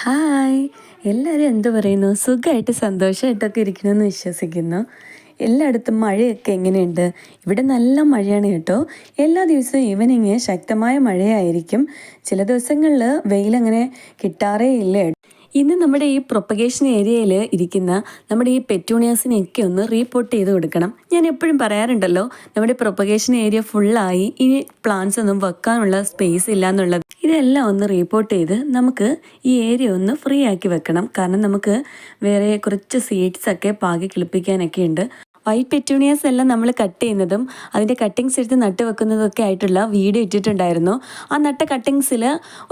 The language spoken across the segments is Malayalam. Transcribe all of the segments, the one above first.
ഹായ്, എല്ലാവരും എന്ത് പറയുന്നു? സുഖമായിട്ട് സന്തോഷമായിട്ടൊക്കെ ഇരിക്കണമെന്ന് വിശ്വസിക്കുന്നു. എല്ലായിടത്തും മഴയൊക്കെ എങ്ങനെയുണ്ട്? ഇവിടെ നല്ല മഴയാണ് കേട്ടോ. എല്ലാ ദിവസവും ഈവനിങ് ശക്തമായ മഴയായിരിക്കും. ചില ദിവസങ്ങളിൽ വെയിലങ്ങനെ കിട്ടാറേ ഇല്ല. ഇന്ന് നമ്മുടെ ഈ പ്രൊപ്പഗേഷൻ ഏരിയയിൽ ഇരിക്കുന്ന നമ്മുടെ ഈ പെറ്റൂണിയാസിനെയൊക്കെ ഒന്ന് റീപോർട്ട് ചെയ്ത് കൊടുക്കണം. ഞാൻ എപ്പോഴും പറയാറുണ്ടല്ലോ, നമ്മുടെ പ്രൊപ്പഗേഷൻ ഏരിയ ഫുള്ളായി, ഇനി പ്ലാന്റ്സ് ഒന്നും വെക്കാനുള്ള സ്പേസ് ഇല്ല എന്നുള്ളത്. ഇതെല്ലാം ഒന്ന് റീപോർട്ട് ചെയ്ത് നമുക്ക് ഈ ഏരിയ ഒന്ന് ഫ്രീ ആക്കി വെക്കണം. കാരണം നമുക്ക് വേറെ കുറച്ച് സീഡ്സൊക്കെ പാകി കിളിപ്പിക്കാനൊക്കെ ഉണ്ട്. വൈറ്റ് പെറ്റൂണിയാസ് എല്ലാം നമ്മൾ കട്ട് ചെയ്യുന്നതും അതിൻ്റെ കട്ടിങ്സ് എടുത്ത് നട്ട് വെക്കുന്നതൊക്കെ ആയിട്ടുള്ള വീഡിയോ ഇട്ടിട്ടുണ്ടായിരുന്നു. ആ നട്ട കട്ടിങ്സിൽ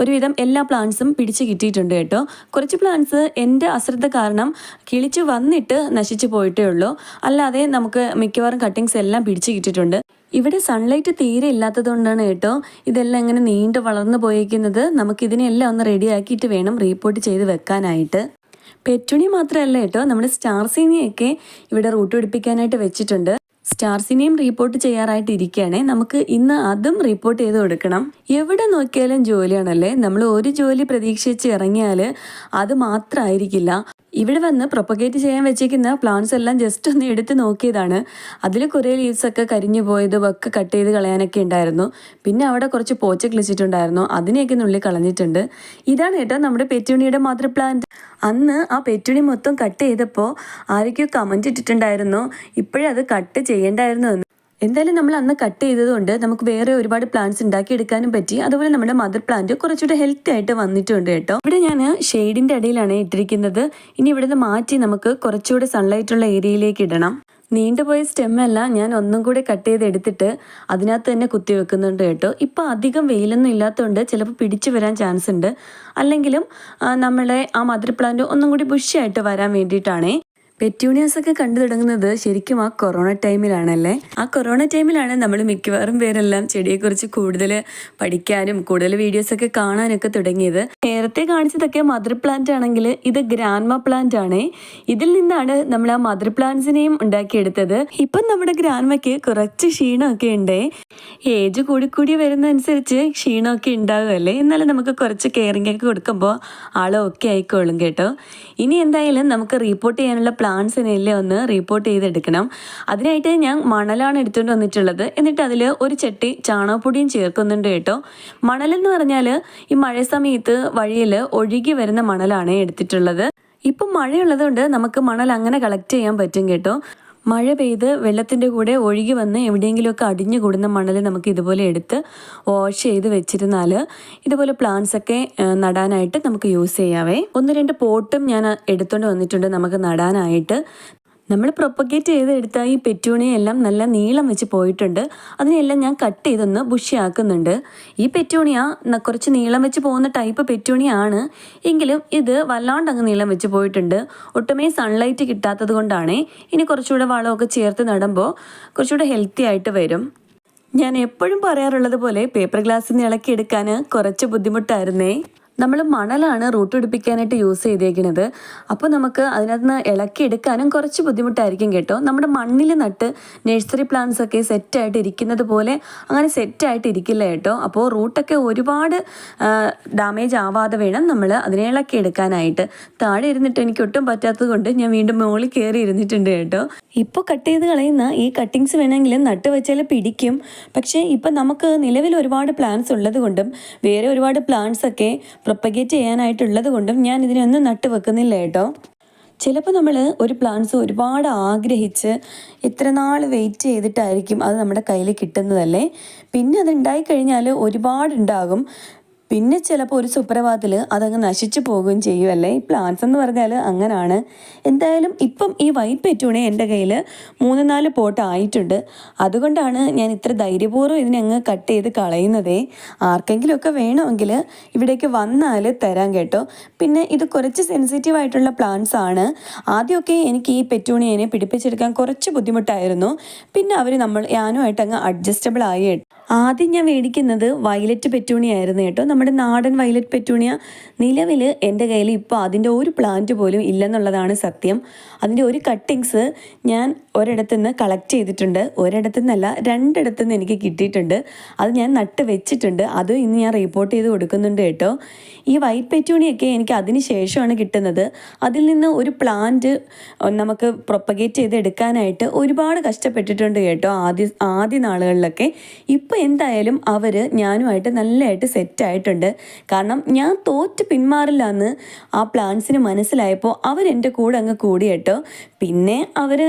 ഒരുവിധം എല്ലാ പ്ലാന്റ്സും പിടിച്ച് കിട്ടിയിട്ടുണ്ട് കേട്ടോ. കുറച്ച് പ്ലാന്റ്സ് എൻ്റെ അശ്രദ്ധ കാരണം കിളിച്ച് വന്നിട്ട് നശിച്ചു പോയിട്ടേ ഉള്ളൂ. അല്ലാതെ നമുക്ക് മിക്കവാറും കട്ടിങ്സ് എല്ലാം പിടിച്ച് കിട്ടിയിട്ടുണ്ട്. ഇവിടെ സൺലൈറ്റ് തീരെ ഇല്ലാത്തതുകൊണ്ടാണ് കേട്ടോ ഇതെല്ലാം ഇങ്ങനെ നീണ്ടു വളർന്നു പോയിരിക്കുന്നത്. നമുക്കിതിനെല്ലാം ഒന്ന് റെഡിയാക്കിയിട്ട് വേണം റീപോർട്ട് ചെയ്ത് വെക്കാനായിട്ട്. പെറ്റുണി മാത്രമല്ല കേട്ടോ, നമ്മുടെ സ്റ്റാർസീനിയൊക്കെ ഇവിടെ റൂട്ട് പിടിപ്പിക്കാനായിട്ട് വെച്ചിട്ടുണ്ട്. സ്റ്റാർസിനെയും റീപോർട്ട് ചെയ്യാറായിട്ട് ഇരിക്കുകയാണേ. നമുക്ക് ഇന്ന് അതും റിപ്പോർട്ട് ചെയ്ത് കൊടുക്കണം. എവിടെ നോക്കിയാലും ജോലിയാണല്ലേ. നമ്മൾ ഒരു ജോലി പ്രതീക്ഷിച്ച് ഇറങ്ങിയാൽ അത് മാത്രമായിരിക്കില്ല. ഇവിടെ വന്ന് പ്രൊപ്പഗേറ്റ് ചെയ്യാൻ വെച്ചിരിക്കുന്ന പ്ലാന്റ്സ് എല്ലാം ജസ്റ്റ് ഒന്ന് എടുത്ത് നോക്കിയതാണ്. അതിൽ കുറേ ലീവ്സൊക്കെ കരിഞ്ഞു പോയതും ഒക്കെ കട്ട് ചെയ്ത് കളയാനൊക്കെ ഉണ്ടായിരുന്നു. പിന്നെ അവിടെ കുറച്ച് പോച്ച കിളിച്ചിട്ടുണ്ടായിരുന്നു, അതിനെയൊക്കെ നുള്ളി കളഞ്ഞിട്ടുണ്ട്. ഇതാണ് കേട്ടോ നമ്മുടെ പെറ്റൂണിയുടെ മദർ പ്ലാന്റ്. അന്ന് ആ പെറ്റുണി മൊത്തം കട്ട് ചെയ്തപ്പോൾ ആരൊക്കെയോ കമൻറ്റ് ഇട്ടിട്ടുണ്ടായിരുന്നു, ഇപ്പോഴത് കട്ട് ചെയ്യേണ്ടായിരുന്നു എന്ന്. എന്തായാലും നമ്മൾ അന്ന് കട്ട് ചെയ്തതുകൊണ്ട് നമുക്ക് വേറെ ഒരുപാട് പ്ലാന്റ്സ് ഉണ്ടാക്കിയെടുക്കാനും പറ്റി. അതുപോലെ നമ്മുടെ മദർ പ്ലാന്റ് കുറച്ചുകൂടെ ഹെൽത്തി ആയിട്ട് വന്നിട്ടുണ്ട് കേട്ടോ. ഇവിടെ ഞാൻ ഷെയ്ഡിൻ്റെ അടിയിലാണ് ഇട്ടിരിക്കുന്നത്. ഇനി ഇവിടുന്ന് മാറ്റി നമുക്ക് കുറച്ചുകൂടെ സൺലൈറ്റുള്ള ഏരിയയിലേക്ക് ഇടണം. നീണ്ടുപോയ സ്റ്റെമ്മല്ല ഞാൻ ഒന്നും കൂടി കട്ട് ചെയ്തെടുത്തിട്ട് അതിനകത്ത് തന്നെ കുത്തി വെക്കുന്നുണ്ട് കേട്ടോ. ഇപ്പോൾ അധികം വെയിലൊന്നും ഇല്ലാത്തതുകൊണ്ട് ചിലപ്പോൾ പിടിച്ചു വരാൻ ചാൻസ് ഉണ്ട്. അല്ലെങ്കിലും നമ്മളെ ആ മദർ പ്ലാന്റ് ഒന്നും കൂടി ബുഷിയായിട്ട് വരാൻ വേണ്ടിയിട്ടാണേ. പെറ്റൂണിയാസ് ഒക്കെ കണ്ടു തുടങ്ങുന്നത് ശരിക്കും ആ കൊറോണ ടൈമിലാണല്ലേ. ആ കൊറോണ ടൈമിലാണ് നമ്മൾ മിക്കവാറും പേരെല്ലാം ചെടിയെക്കുറിച്ച് കൂടുതൽ പഠിക്കാനും കൂടുതൽ വീഡിയോസൊക്കെ കാണാനൊക്കെ തുടങ്ങിയത്. നേരത്തെ കാണിച്ചതൊക്കെ മദർ പ്ലാന്റ് ആണെങ്കിൽ ഇത് ഗ്രാൻഡ്മ പ്ലാന്റ് ആണ്. ഇതിൽ നിന്നാണ് നമ്മൾ ആ മദർ പ്ലാന്റ്സിനെയും ഉണ്ടാക്കിയെടുത്തത്. ഇപ്പം നമ്മുടെ ഗ്രാൻഡ്മയ്ക്ക് കുറച്ച് ക്ഷീണമൊക്കെ ഉണ്ടേ. ഏജ് കൂടി വരുന്നതനുസരിച്ച് ക്ഷീണമൊക്കെ ഉണ്ടാകുമല്ലേ. എന്നാലും നമുക്ക് കുറച്ച് കെയറിംഗ് ഒക്കെ കൊടുക്കുമ്പോൾ ആളൊക്കെ ആയിക്കോളും കേട്ടോ. ഇനി എന്തായാലും നമുക്ക് റീപോർട്ട് ചെയ്യാനുള്ള പ്ലാന്റ്സിനെല്ലാം ഒന്ന് റീപോർട്ട് ചെയ്തെടുക്കണം. അതിനായിട്ട് ഞാൻ മണലാണ് എടുത്തുകൊണ്ട് വന്നിട്ടുള്ളത്. എന്നിട്ട് അതിൽ ഒരു ചട്ടി ചാണകപ്പൊടിയും ചേർക്കുന്നുണ്ട് കേട്ടോ. മണലെന്ന് പറഞ്ഞാൽ ഈ മഴ സമയത്ത് വഴിയിൽ ഒഴുകി വരുന്ന മണലാണ് എടുത്തിട്ടുള്ളത്. ഇപ്പം മഴയുള്ളതുകൊണ്ട് നമുക്ക് മണൽ അങ്ങനെ കളക്ട് ചെയ്യാൻ പറ്റും കേട്ടോ. മഴ പെയ്ത് വെള്ളത്തിൻ്റെ കൂടെ ഒഴുകി വന്ന് എവിടെയെങ്കിലുമൊക്കെ അടിഞ്ഞു കൂടുന്ന മണൽ നമുക്ക് ഇതുപോലെ എടുത്ത് വാഷ് ചെയ്ത് വെച്ചിരുന്നാൽ ഇതുപോലെ പ്ലാന്റ്സ് ഒക്കെ നടാനായിട്ട് നമുക്ക് യൂസ് ചെയ്യാവേ. 1-2 പോട്ടും ഞാൻ എടുത്തുകൊണ്ട് വന്നിട്ടുണ്ട് നമുക്ക് നടാനായിട്ട്. നമ്മൾ പ്രൊപ്പഗേറ്റ് ചെയ്തെടുത്ത ഈ പെറ്റൂണിയെല്ലാം നല്ല നീളം വെച്ച് പോയിട്ടുണ്ട്. അതിനെല്ലാം ഞാൻ കട്ട് ചെയ്തൊന്ന് ബുഷിയാക്കുന്നുണ്ട്. ഈ പെറ്റൂണിയ കുറച്ച് നീളം വെച്ച് പോകുന്ന ടൈപ്പ് പെറ്റൂണിയാണ്. എങ്കിലും ഇത് വല്ലാണ്ട് അങ്ങ് നീളം വെച്ച് പോയിട്ടുണ്ട്. ഒട്ടുമേ സൺലൈറ്റ് കിട്ടാത്തത് കൊണ്ടാണ്. ഇനി കുറച്ചുകൂടെ വളമൊക്കെ ചേർത്ത് നടുമ്പോൾ കുറച്ചുകൂടെ ഹെൽത്തി ആയിട്ട് വരും. ഞാൻ എപ്പോഴും പറയാറുള്ളത് പോലെ പേപ്പർ ഗ്ലാസ്സിൽ നിന്ന് ഇളക്കിയെടുക്കാൻ കുറച്ച് ബുദ്ധിമുട്ടായിരുന്നേ. നമ്മൾ മണലാണ് റൂട്ട് പിടിപ്പിക്കാനായിട്ട് യൂസ് ചെയ്തേക്കുന്നത്. അപ്പോൾ നമുക്ക് അതിനകത്ത് നിന്ന് ഇളക്കിയെടുക്കാനും കുറച്ച് ബുദ്ധിമുട്ടായിരിക്കും കേട്ടോ. നമ്മുടെ മണ്ണിൽ നട്ട് നഴ്സറി പ്ലാന്റ്സ് ഒക്കെ സെറ്റായിട്ട് ഇരിക്കുന്നത് പോലെ അങ്ങനെ സെറ്റായിട്ട് ഇരിക്കില്ല കേട്ടോ. അപ്പോൾ റൂട്ടൊക്കെ ഒരുപാട് ഡാമേജ് ആവാതെ വേണം നമ്മൾ അതിനെ ഇളക്കിയെടുക്കാനായിട്ട്. താഴെ ഇരുന്നിട്ട് എനിക്ക് ഒട്ടും പറ്റാത്തത് കൊണ്ട് ഞാൻ വീണ്ടും മുകളിൽ കയറി ഇരുന്നിട്ടുണ്ട് കേട്ടോ. ഇപ്പോൾ കട്ട് ചെയ്ത് കളയുന്ന ഈ കട്ടിങ്സ് വേണമെങ്കിൽ നട്ട് വെച്ചാൽ പിടിക്കും. പക്ഷേ ഇപ്പം നമുക്ക് നിലവിൽ ഒരുപാട് പ്ലാന്റ്സ് ഉള്ളത് കൊണ്ടും വേറെ ഒരുപാട് പ്ലാന്റ്സ് ഒക്കെ പ്രൊപ്പഗേറ്റ് ചെയ്യാനായിട്ടുള്ളത് കൊണ്ടും ഞാൻ ഇതിനൊന്നും നട്ട് വെക്കുന്നില്ല കേട്ടോ. ചിലപ്പോൾ നമ്മൾ ഒരു പ്ലാന്റ്സ് ഒരുപാട് ആഗ്രഹിച്ച് എത്ര നാൾ വെയിറ്റ് ചെയ്തിട്ടായിരിക്കും അത് നമ്മുടെ കയ്യിൽ കിട്ടുന്നതല്ലേ. പിന്നെ അത് ഉണ്ടായിക്കഴിഞ്ഞാൽ ഒരുപാടുണ്ടാകും. പിന്നെ ചിലപ്പോൾ ഒരു സുപ്രഭാതത്തിൽ അതങ്ങ് നശിച്ചു പോകുകയും ചെയ്യുമല്ലേ. ഈ പ്ലാന്റ്സ് എന്ന് പറഞ്ഞാൽ അങ്ങനെയാണ്. എന്തായാലും ഇപ്പം ഈ വൈറ്റ് പെറ്റൂണി എൻ്റെ കയ്യിൽ 3-4 പോട്ട് ആയിട്ടുണ്ട്. അതുകൊണ്ടാണ് ഞാൻ ഇത്ര ധൈര്യപൂർവ്വം ഇതിനങ്ങ് കട്ട് ചെയ്ത് കളയുന്നതേ. ആർക്കെങ്കിലുമൊക്കെ വേണമെങ്കിൽ ഇവിടേക്ക് വന്നാൽ തരാം കേട്ടോ. പിന്നെ ഇത് കുറച്ച് സെൻസിറ്റീവ് ആയിട്ടുള്ള പ്ലാന്റ്സ് ആണ്. ആദ്യമൊക്കെ എനിക്ക് ഈ പെറ്റൂണിയെ പിടിപ്പിച്ചെടുക്കാൻ കുറച്ച് ബുദ്ധിമുട്ടായിരുന്നു. പിന്നെ ഞാനുമായിട്ട് അങ്ങ് അഡ്ജസ്റ്റബിൾ ആയി. ആദ്യം ഞാൻ മേടിക്കുന്നത് വയലറ്റ് പെറ്റൂണി ആയിരുന്നു കേട്ടോ. നമ്മുടെ നാടൻ വയലറ്റ് പെറ്റൂണിയ നിലവിൽ എൻ്റെ കയ്യിൽ ഇപ്പോൾ അതിൻ്റെ ഒരു പ്ലാന്റ് പോലും ഇല്ലെന്നുള്ളതാണ് സത്യം. അതിൻ്റെ ഒരു കട്ടിങ്സ് ഞാൻ ഒരിടത്തു നിന്ന് കളക്ട് ചെയ്തിട്ടുണ്ട്. ഒരിടത്തു നിന്നല്ല, രണ്ടിടത്തു നിന്ന് എനിക്ക് കിട്ടിയിട്ടുണ്ട്. അത് ഞാൻ നട്ട് വെച്ചിട്ടുണ്ട്. അത് ഇന്ന് ഞാൻ റിപ്പോർട്ട് ചെയ്ത് കൊടുക്കുന്നുണ്ട് കേട്ടോ. ഈ വൈറ്റ് പെറ്റൂണിയൊക്കെ എനിക്ക് അതിന് ശേഷമാണ് കിട്ടുന്നത്. അതിൽ നിന്ന് ഒരു പ്ലാന്റ് നമുക്ക് പ്രൊപ്പഗേറ്റ് ചെയ്ത് എടുക്കാനായിട്ട് ഒരുപാട് കഷ്ടപ്പെട്ടിട്ടുണ്ട് കേട്ടോ ആദ്യ നാളുകളിലൊക്കെ. ഇപ്പോൾ എന്തായാലും അവർ ഞാനുമായിട്ട് നല്ലതായിട്ട് സെറ്റായിട്ടുണ്ട്. കാരണം ഞാൻ തോറ്റ് പിന്മാറില്ല എന്ന് ആ പ്ലാന്റ്സിന് മനസ്സിലായപ്പോൾ അവരെൻ്റെ കൂടെ അങ്ങ് കൂടി കേട്ടോ. പിന്നെ അവർ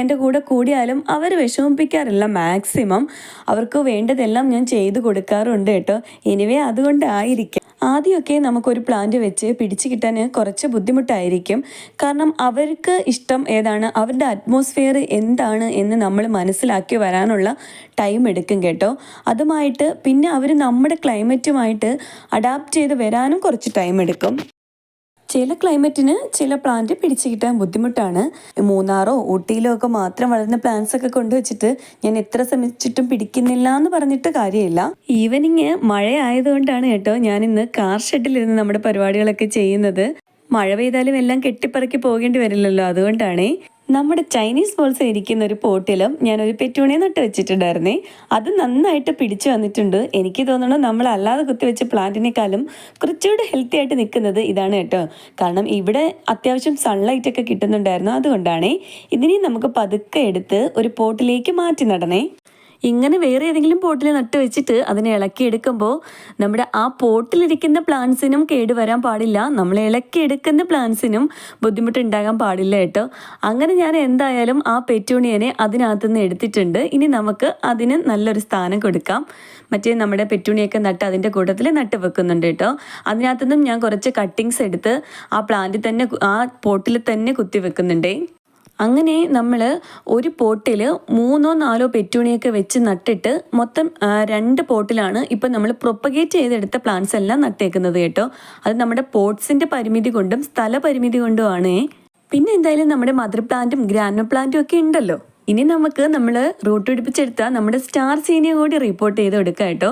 എൻ്റെ കൂടെ കൂടിയാലും അവർ വിഷമിപ്പിക്കാറില്ല. മാക്സിമം അവർക്ക് വേണ്ടതെല്ലാം ഞാൻ ചെയ്തു കൊടുക്കാറുണ്ട് കേട്ടോ. എനിവേ അതുകൊണ്ടായിരിക്കാം ആദ്യമൊക്കെ നമുക്കൊരു പ്ലാന്റ് വെച്ച് പിടിച്ചു കിട്ടാൻ കുറച്ച് ബുദ്ധിമുട്ടായിരിക്കും. കാരണം അവർക്ക് ഇഷ്ടം ഏതാണ്, അവരുടെ അറ്റ്മോസ്ഫിയർ എന്താണ് എന്ന് നമ്മൾ മനസ്സിലാക്കി വരാനുള്ള ടൈം എടുക്കും കേട്ടോ. അതുമായിട്ട് പിന്നെ അവർ നമ്മുടെ ക്ലൈമറ്റുമായിട്ട് അഡാപ്റ്റ് ചെയ്ത് വരാനും കുറച്ച് ടൈം എടുക്കും. ചില ക്ലൈമറ്റിന് ചില പ്ലാന്റ് പിടിച്ചു കിട്ടാൻ ബുദ്ധിമുട്ടാണ്. മൂന്നാറോ ഊട്ടിയിലോ ഒക്കെ മാത്രം വളരുന്ന പ്ലാന്റ്സ് ഒക്കെ കൊണ്ടുവച്ചിട്ട് ഞാൻ എത്ര ശ്രമിച്ചിട്ടും പിടിക്കുന്നില്ല എന്ന് പറഞ്ഞിട്ട് കാര്യമില്ല. ഈവനിങ് മഴ ആയതുകൊണ്ടാണ് കേട്ടോ ഞാൻ ഇന്ന് കാർ ഷെഡിലിരുന്ന് നമ്മുടെ പരിപാടികളൊക്കെ ചെയ്യുന്നത്. മഴ പെയ്താലും എല്ലാം കെട്ടിപ്പറക്കി പോകേണ്ടി വരില്ലല്ലോ, അതുകൊണ്ടാണേ. നമ്മുടെ ചൈനീസ് ബോൾസ് ഇരിക്കുന്ന ഒരു പോട്ടിലും ഞാനൊരു പെറ്റൂണിയ നട്ട് വെച്ചിട്ടുണ്ടായിരുന്നേ. അത് നന്നായിട്ട് പിടിച്ചു വന്നിട്ടുണ്ട്. എനിക്ക് തോന്നുന്നു നമ്മൾ അല്ലാതെ കുത്തിവെച്ച പ്ലാന്റിനേക്കാളും കുറച്ചുകൂടെ ഹെൽത്തി ആയിട്ട് നിൽക്കുന്നത് ഇതാണ് കേട്ടോ. കാരണം ഇവിടെ അത്യാവശ്യം സൺലൈറ്റ് ഒക്കെ കിട്ടുന്നുണ്ടായിരുന്നു. അതുകൊണ്ടാണേ ഇതിനെ നമുക്ക് പതുക്കെ എടുത്ത് ഒരു പോട്ടിലേക്ക് മാറ്റി നടണേ. ഇങ്ങനെ വേറെ ഏതെങ്കിലും പോട്ടിൽ നട്ട് വെച്ചിട്ട് അതിനെ ഇളക്കിയെടുക്കുമ്പോൾ നമ്മുടെ ആ പോട്ടിലിരിക്കുന്ന പ്ലാന്റ്സിനും കേടുവരാൻ പാടില്ല, നമ്മൾ ഇളക്കിയെടുക്കുന്ന പ്ലാന്റ്സിനും ബുദ്ധിമുട്ടുണ്ടാകാൻ പാടില്ല കേട്ടോ. അങ്ങനെ ഞാൻ എന്തായാലും ആ പെറ്റൂണിയനെ അതിനകത്തുനിന്ന് എടുത്തിട്ടുണ്ട്. ഇനി നമുക്ക് അതിന് നല്ലൊരു സ്ഥാനം കൊടുക്കാം. മറ്റേ നമ്മുടെ പെറ്റൂണിയൊക്കെ നട്ട് അതിൻ്റെ കൂട്ടത്തിൽ നട്ട് വെക്കുന്നുണ്ട് കേട്ടോ. അതിനകത്തുനിന്നും ഞാൻ കുറച്ച് കട്ടിങ്സ് എടുത്ത് ആ പ്ലാന്റിൽ തന്നെ ആ പോട്ടിൽ തന്നെ കുത്തി വെക്കുന്നുണ്ടേ. അങ്ങനെ നമ്മൾ ഒരു പോട്ടിൽ 3-4 പെറ്റൂണിയൊക്കെ വെച്ച് നട്ടിട്ട് മൊത്തം 2 പോട്ടിലാണ് ഇപ്പം നമ്മൾ പ്രൊപ്പഗേറ്റ് ചെയ്തെടുത്ത പ്ലാന്റ്സ് എല്ലാം നട്ടേക്കുന്നത് കേട്ടോ. അത് നമ്മുടെ പോട്ട്സിൻ്റെ പരിമിതി കൊണ്ടും സ്ഥല പരിമിതി കൊണ്ടുമാണ്. പിന്നെ എന്തായാലും നമ്മുടെ മദർ പ്ലാന്റും ഗ്രാനോ പ്ലാന്റും ഒക്കെ ഉണ്ടല്ലോ. ഇനി നമുക്ക് നമ്മൾ റൂട്ട് പിടിപ്പിച്ചെടുത്ത നമ്മുടെ സ്റ്റാർ സീനിയ കൂടി റിപ്പോർട്ട് ചെയ്ത് എടുക്കാം കേട്ടോ.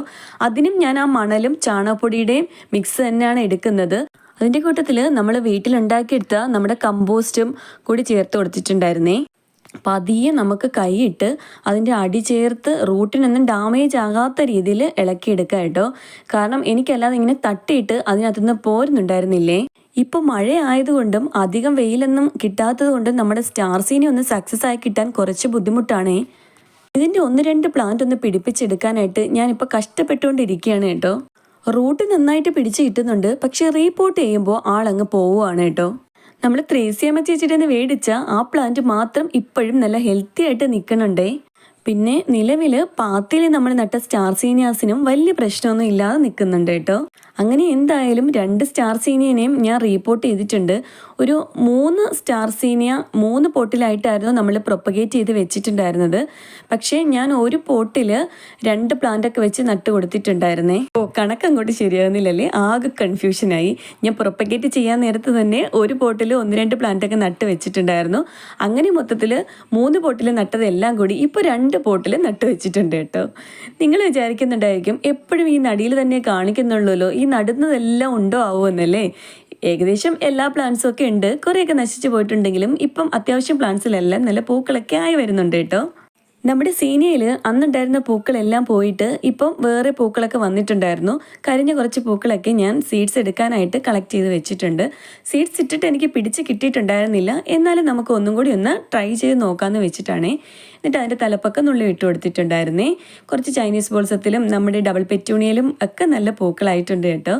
അതിനും ഞാൻ ആ മണലും ചാണകപ്പൊടിയുടെയും മിക്സ് തന്നെയാണ് എടുക്കുന്നത്. അതിൻ്റെ കൂട്ടത്തിൽ നമ്മൾ വീട്ടിലുണ്ടാക്കിയെടുത്ത നമ്മുടെ കമ്പോസ്റ്റും കൂടി ചേർത്ത് കൊടുത്തിട്ടുണ്ടായിരുന്നേ. പതിയെ നമുക്ക് കൈയിട്ട് അതിൻ്റെ അടി ചേർത്ത് റൂട്ടിനൊന്നും ഡാമേജ് ആകാത്ത രീതിയിൽ ഇളക്കിയെടുക്കുക കേട്ടോ. കാരണം എനിക്കല്ലാതെ ഇങ്ങനെ തട്ടിയിട്ട് അതിനകത്തുനിന്ന് പോരുന്നുണ്ടായിരുന്നില്ലേ. ഇപ്പോൾ മഴ ആയതുകൊണ്ടും അധികം വെയിലൊന്നും കിട്ടാത്തത് കൊണ്ടും നമ്മുടെ സ്റ്റാർ സീനി ഒന്ന് സക്സസ് ആയി കിട്ടാൻ കുറച്ച് ബുദ്ധിമുട്ടാണേ. ഇതിൻ്റെ 1-2 പ്ലാന്റ് ഒന്ന് പിടിപ്പിച്ചെടുക്കാനായിട്ട് ഞാനിപ്പോൾ കഷ്ടപ്പെട്ടുകൊണ്ടിരിക്കുകയാണ് കേട്ടോ. റൂട്ട് നന്നായിട്ട് പിടിച്ച് കിട്ടുന്നുണ്ട്, പക്ഷെ റീപോർട്ട് ചെയ്യുമ്പോൾ ആളങ്ങ് പോവുകയാണ് കേട്ടോ. നമ്മൾ ത്രേസ്യാമ്മ ചേച്ചിയുടെ മേടിച്ച ആ പ്ലാന്റ് മാത്രം ഇപ്പോഴും നല്ല ഹെൽത്തി ആയിട്ട് നിൽക്കുന്നുണ്ടേ. പിന്നെ നിലവിൽ പാത്തിയിൽ നമ്മൾ നട്ട സ്റ്റാർ സീനിയാസിനും വലിയ പ്രശ്നമൊന്നും ഇല്ലാതെ നിൽക്കുന്നുണ്ട് കേട്ടോ. അങ്ങനെ എന്തായാലും 2 സ്റ്റാർ സീനിയനെയും ഞാൻ റീപോർട്ട് ചെയ്തിട്ടുണ്ട്. ഒരു 3 സ്റ്റാർ സീനിയ 3 പോട്ടിലായിട്ടായിരുന്നു നമ്മൾ പ്രൊപ്പഗേറ്റ് ചെയ്ത് വെച്ചിട്ടുണ്ടായിരുന്നത്. പക്ഷേ ഞാൻ ഒരു പോട്ടിൽ 2 പ്ലാന്റൊക്കെ വെച്ച് നട്ട് കൊടുത്തിട്ടുണ്ടായിരുന്നേ. കണക്കങ്ങോട്ട് ശരിയാകുന്നില്ലല്ലേ, ആകെ കൺഫ്യൂഷനായി. ഞാൻ പ്രൊപ്പഗേറ്റ് ചെയ്യാൻ നേരത്ത് തന്നെ ഒരു പോട്ടിൽ 1-2 പ്ലാന്റൊക്കെ നട്ട് വെച്ചിട്ടുണ്ടായിരുന്നു. അങ്ങനെ മൊത്തത്തിൽ 3 പോട്ടിൽ നട്ടതെല്ലാം കൂടി ഇപ്പോൾ 2 പോട്ടിൽ നട്ട് വെച്ചിട്ടുണ്ട് കേട്ടോ. നിങ്ങൾ വിചാരിക്കുന്നുണ്ടായിരിക്കും എപ്പോഴും ഈ നടിയിൽ തന്നെ കാണിക്കുന്നുള്ളൂല്ലോ, ഈ നടുന്നതെല്ലാം ഉണ്ടോ ആവുമെന്നല്ലേ. ഏകദേശം എല്ലാ പ്ലാന്റ്സും ഒക്കെ ഉണ്ട്. കുറേയൊക്കെ നശിച്ചു പോയിട്ടുണ്ടെങ്കിലും ഇപ്പം അത്യാവശ്യം പ്ലാന്റ്സിലെല്ലാം നല്ല പൂക്കളൊക്കെ ആയി വരുന്നുണ്ട് കേട്ടോ. നമ്മുടെ സീനിയയിൽ അന്നുണ്ടായിരുന്ന പൂക്കളെല്ലാം പോയിട്ട് ഇപ്പം വേറെ പൂക്കളൊക്കെ വന്നിട്ടുണ്ടായിരുന്നു. കരിഞ്ഞ കുറച്ച് പൂക്കളൊക്കെ ഞാൻ സീഡ്സ് എടുക്കാനായിട്ട് കളക്ട് ചെയ്ത് വെച്ചിട്ടുണ്ട്. സീഡ്സ് ഇട്ടിട്ട് എനിക്ക് പിടിച്ച് കിട്ടിയിട്ടുണ്ടായിരുന്നില്ല. എന്നാലും നമുക്ക് ഒന്നും കൂടി ഒന്ന് ട്രൈ ചെയ്ത് നോക്കാമെന്ന് വെച്ചിട്ടാണേ. എന്നിട്ട് അതിൻ്റെ തലപ്പൊക്കെ നുള്ളി ഇട്ട് കൊടുത്തിട്ടുണ്ടായിരുന്നേ. കുറച്ച് ചൈനീസ് ബോൾസത്തിലും നമ്മുടെ ഡബിൾ പെറ്റൂണിയയിലും ഒക്കെ നല്ല പൂക്കളായിട്ടുണ്ട് കേട്ടോ.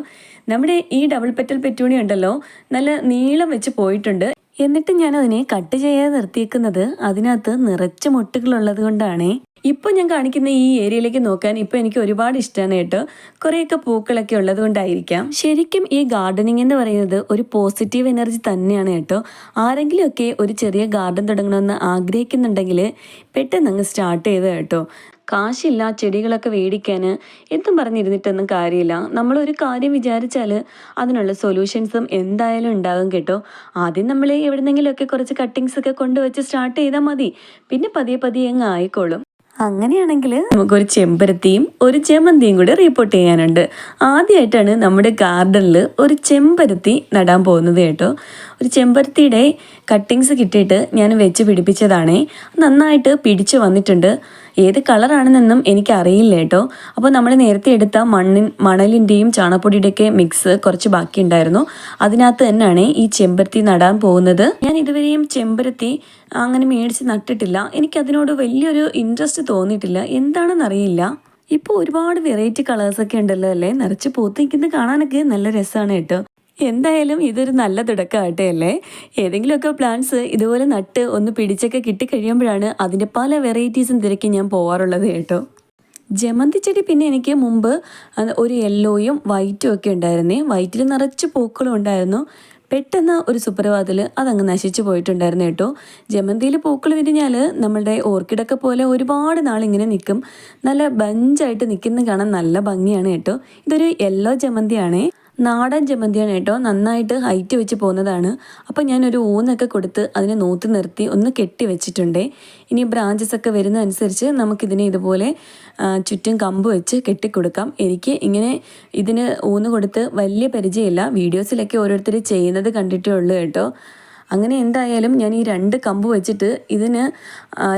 നമ്മുടെ ഈ ഡബിൾ പെറ്റൽ പെറ്റൂണി ഉണ്ടല്ലോ, നല്ല നീളം വെച്ച് പോയിട്ടുണ്ട്. എന്നിട്ട് ഞാൻ അതിനെ കട്ട് ചെയ്യാതെ നിർത്തിയേക്കുന്നത് അതിനകത്ത് നിറച്ച് മുട്ടുകളുള്ളത് കൊണ്ടാണേ. ഇപ്പോൾ ഞാൻ കാണിക്കുന്ന ഈ ഏരിയയിലേക്ക് നോക്കാൻ ഇപ്പോൾ എനിക്ക് ഒരുപാട് ഇഷ്ടമാണ് കേട്ടോ. കുറേയൊക്കെ പൂക്കളൊക്കെ ഉള്ളത് കൊണ്ടായിരിക്കാം. ശരിക്കും ഈ ഗാർഡനിങ് എന്ന് പറയുന്നത് ഒരു പോസിറ്റീവ് എനർജി തന്നെയാണ് കേട്ടോ. ആരെങ്കിലുമൊക്കെ ഒരു ചെറിയ ഗാർഡൻ തുടങ്ങണമെന്ന് ആഗ്രഹിക്കുന്നുണ്ടെങ്കിൽ പെട്ടെന്ന് അങ്ങ് സ്റ്റാർട്ട് ചെയ്ത് കേട്ടോ. കാശില്ല ചെടികളൊക്കെ മേടിക്കാൻ എന്തും പറഞ്ഞിരുന്നിട്ടൊന്നും കാര്യമില്ല. നമ്മളൊരു കാര്യം വിചാരിച്ചാൽ അതിനുള്ള സൊല്യൂഷൻസും എന്തായാലും ഉണ്ടാകും കേട്ടോ. ആദ്യം നമ്മൾ എവിടെന്നെങ്കിലുമൊക്കെ കുറച്ച് കട്ടിങ്സ് ഒക്കെ കൊണ്ടുവച്ച് സ്റ്റാർട്ട് ചെയ്താൽ മതി. പിന്നെ പതിയെ പതിയെ അങ്ങ് ആയിക്കോളും. അങ്ങനെയാണെങ്കിൽ നമുക്കൊരു ചെമ്പരത്തിയും ഒരു ജമന്തിയും കൂടി റിപ്പോർട്ട് ചെയ്യാനുണ്ട്. ആദ്യമായിട്ടാണ് നമ്മുടെ ഗാർഡനിൽ ഒരു ചെമ്പരത്തി നടാൻ പോകുന്നത് കേട്ടോ. ഒരു ചെമ്പരത്തിയുടെ കട്ടിങ്സ് കിട്ടിയിട്ട് ഞാൻ വെച്ച് പിടിപ്പിച്ചതാണേ. നന്നായിട്ട് പിടിച്ചു വന്നിട്ടുണ്ട്. ഏത് കളറാണെന്നൊന്നും എനിക്കറിയില്ല കേട്ടോ. അപ്പോൾ നമ്മൾ നേരത്തെ എടുത്ത മണലിൻ്റെയും ചാണകപ്പൊടിയുടെയൊക്കെ മിക്സ് കുറച്ച് ബാക്കിയുണ്ടായിരുന്നു. അതിനകത്ത് തന്നെയാണ് ഈ ചെമ്പരത്തി നടാൻ പോകുന്നത്. ഞാൻ ഇതുവരെയും ചെമ്പരത്തി അങ്ങനെ മേടിച്ച് നട്ടിട്ടില്ല. എനിക്കതിനോട് വലിയൊരു ഇൻട്രസ്റ്റ് തോന്നിയിട്ടില്ല. എന്താണെന്നറിയില്ല. ഇപ്പോൾ ഒരുപാട് വെറൈറ്റി കളേഴ്സൊക്കെ ഉണ്ടല്ലോ അല്ലേ. നിറച്ച് പൂത്ത് നിൽക്കുന്നത് കാണാനൊക്കെ നല്ല രസമാണ് കേട്ടോ. എന്തായാലും ഇതൊരു നല്ല തുടക്കമാകട്ടെ അല്ലേ. ഏതെങ്കിലുമൊക്കെ പ്ലാന്റ്സ് ഇതുപോലെ നട്ട് ഒന്ന് പിടിച്ചൊക്കെ കിട്ടിക്കഴിയുമ്പോഴാണ് അതിൻ്റെ പല വെറൈറ്റീസും തിരക്കി ഞാൻ പോകാറുള്ളത് കേട്ടോ. ജമന്തി ചെടി പിന്നെ എനിക്ക് മുമ്പ് ഒരു യെല്ലോയും വൈറ്റും ഒക്കെ ഉണ്ടായിരുന്നേ. വൈറ്റിൽ നിറച്ച് പൂക്കളും ഉണ്ടായിരുന്നു. പെട്ടെന്ന് ഒരു സുപ്രഭാതത്തിൽ അതങ്ങ് നശിച്ചു പോയിട്ടുണ്ടായിരുന്നു കേട്ടോ. ജമന്തിയിൽ പൂക്കൾ വിരിഞ്ഞാൽ നമ്മളുടെ ഓർക്കിഡൊക്കെ പോലെ ഒരുപാട് നാളിങ്ങനെ നിൽക്കും. നല്ല ബഞ്ചായിട്ട് നിൽക്കുന്ന കാണാൻ നല്ല ഭംഗിയാണ് കേട്ടോ. ഇതൊരു യെല്ലോ ജമന്തിയാണേ. നാടൻ ജമന്തിയാണ് കേട്ടോ. നന്നായിട്ട് ഹൈറ്റ് വെച്ച് പോകുന്നതാണ്. അപ്പോൾ ഞാനൊരു ഊന്നൊക്കെ കൊടുത്ത് അതിനെ നൂത്ത് നിർത്തി ഒന്ന് കെട്ടി വെച്ചിട്ടുണ്ടേ. ഇനി ബ്രാഞ്ചസ് ഒക്കെ വരുന്നതനുസരിച്ച് നമുക്കിതിനെ ഇതുപോലെ ചുറ്റും കമ്പ് വെച്ച് കെട്ടിക്കൊടുക്കാം. എനിക്ക് ഇങ്ങനെ ഇതിന് ഊന്ന് കൊടുത്ത് വലിയ പരിചയമില്ല. വീഡിയോസിലൊക്കെ ഓരോരുത്തർ ചെയ്യുന്നത് കണ്ടിട്ടേ ഉള്ളൂ കേട്ടോ. അങ്ങനെ എന്തായാലും ഞാൻ ഈ 2 കമ്പ് വെച്ചിട്ട് ഇതിന്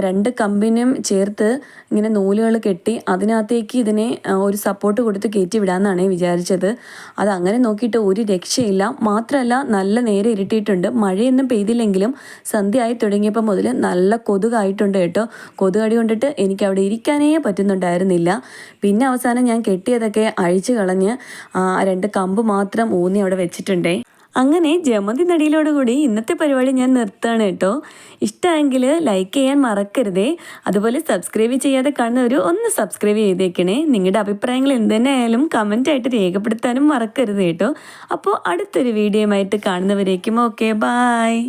2 കമ്പിനും ചേർത്ത് ഇങ്ങനെ നൂലുകൾ കെട്ടി അതിനകത്തേക്ക് ഇതിനെ ഒരു സപ്പോർട്ട് കൊടുത്ത് കയറ്റി വിടാമെന്നാണ് വിചാരിച്ചത്. അതങ്ങനെ നോക്കിയിട്ട് ഒരു രക്ഷയില്ല. മാത്രമല്ല നല്ല നേരെ ഇരുട്ടിയിട്ടുണ്ട്. മഴയൊന്നും പെയ്തില്ലെങ്കിലും സന്ധ്യ ആയി തുടങ്ങിയപ്പോൾ മുതൽ നല്ല കൊതുകായിട്ടുണ്ട് കേട്ടോ. കൊതുകടി കൊണ്ടിട്ട് എനിക്ക് അവിടെ ഇരിക്കാനേ പറ്റുന്നുണ്ടായിരുന്നില്ല. പിന്നെ അവസാനം ഞാൻ കെട്ടിയതൊക്കെ അഴിച്ചു കളഞ്ഞ് 2 കമ്പ് മാത്രം ഊന്നി അവിടെ വെച്ചിട്ടുണ്ടേ. അങ്ങനെ ജമന്തി നടിയിലോടുകൂടി ഇന്നത്തെ പരിപാടി ഞാൻ നിർത്തുകയാണ് കേട്ടോ. ഇഷ്ടമെങ്കിൽ ലൈക്ക് ചെയ്യാൻ മറക്കരുതേ. അതുപോലെ സബ്സ്ക്രൈബ് ചെയ്യാതെ കാണുന്നവർ ഒന്ന് സബ്സ്ക്രൈബ് ചെയ്തേക്കണേ. നിങ്ങളുടെ അഭിപ്രായങ്ങൾ എന്ത് തന്നെ ആയാലും കമൻറ്റായിട്ട് രേഖപ്പെടുത്താനും മറക്കരുത് കേട്ടോ. അപ്പോൾ അടുത്തൊരു വീഡിയോയുമായിട്ട് കാണുന്നവരേക്കും ഓക്കെ, ബായ്.